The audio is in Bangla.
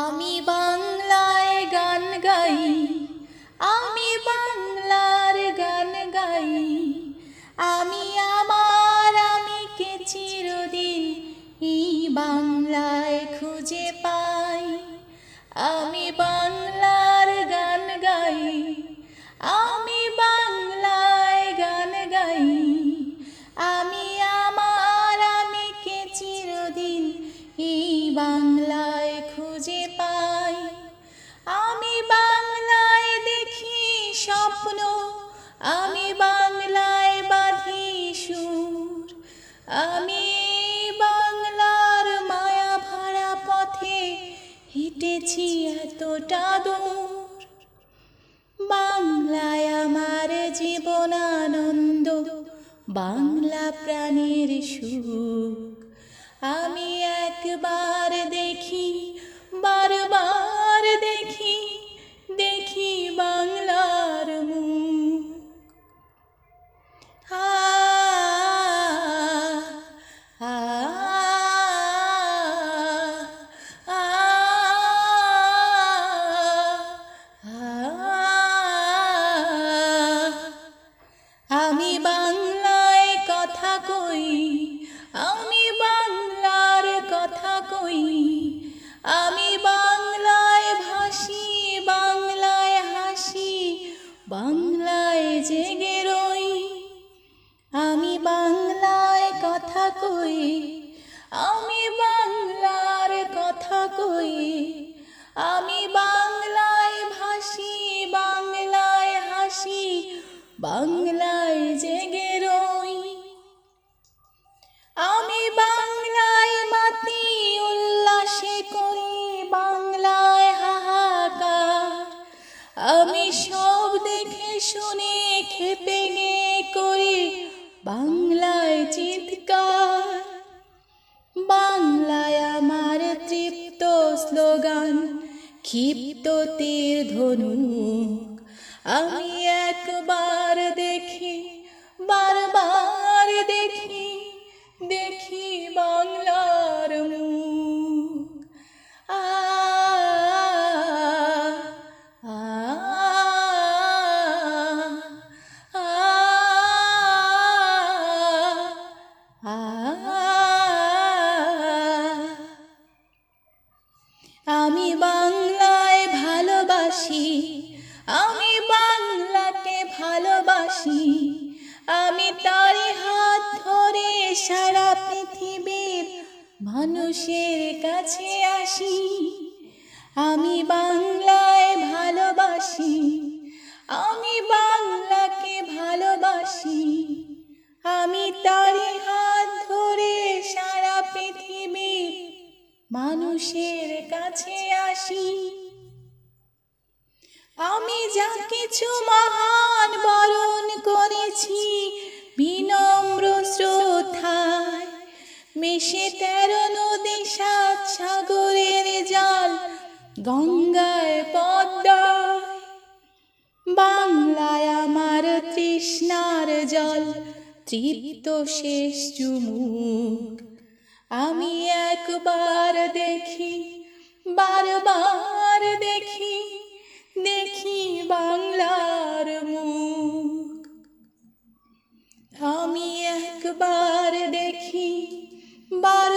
আমি বাংলায় গান গাই, আমি বাংলার গান গাই, আমি আমার আমিকে চিরদিন এই বাংলায় খুঁজে পাই। আমি বাংলার গান গাই, আমি বাংলায় গান গাই, আমি আমার আমিকে চিরদিন এই বাংলায় খুঁজে পাই। আমি বাংলায় দেখি স্বপ্ন, আমি বাংলায় বাঁধি সুর, আমি বাংলার মায়া ভরা পথে হেঁটেছি এতটা দূর। বাংলায় আমার জীবন আনন্দ, বাংলা প্রাণের সুখ। আমি একবার দেখি, বারবার দেখি, দেখি বাংলার মুখ। আমি বাংলায় কথা কই, আমি বাংলার কথা কই, আমি বাংলায় ভাসি, বাংলায় হাসি, বাংলায় জেগে রই। আমি বাংলায় কথা কই, আমি বাংলার কথা কই, আমি বাংলায় ভাসি, বাংলায় হাসি, বাংলায় জেগে রই। আমি বাংলায় মাতি, উল্লাসে করি বাংলায় হাহাকার, আমি সব দেখে শুনে খেপে গিয়ে করি বাংলায় চিৎকার। বাংলায় আমার তৃপ্ত স্লোগান, ক্ষিপ্ত তীর ধনুক। আমি একবার দেখি, বারবার দেখি, দেখি বাংলার মুখ। আমি বাংলায় ভালোবাসি, আমি বাংলাকে ভালোবাসি, আমি তারই হাত ধরে সারা পৃথিবীর মানুষের কাছে আসি। আমি বাংলায় ভালোবাসি, আমি বাংলাকে ভালোবাসি, আমি তারই হাত ধরে সারা পৃথিবীর মানুষের কাছে আসি। আমি যা কিছু মহান বরণ করেছি বিনম্র শ্রদ্ধায়, মিশে 13 নদী 7 সাগরের জল গঙ্গায় পদ্মায়। বাংলায় আমার তৃষ্ণার জল, তৃপ্ত শেষ চুমুক। আমি একবার দেখি, বারবার দেখি, দেখি বাংলার মুখ। আমি একবার দেখি, বারবার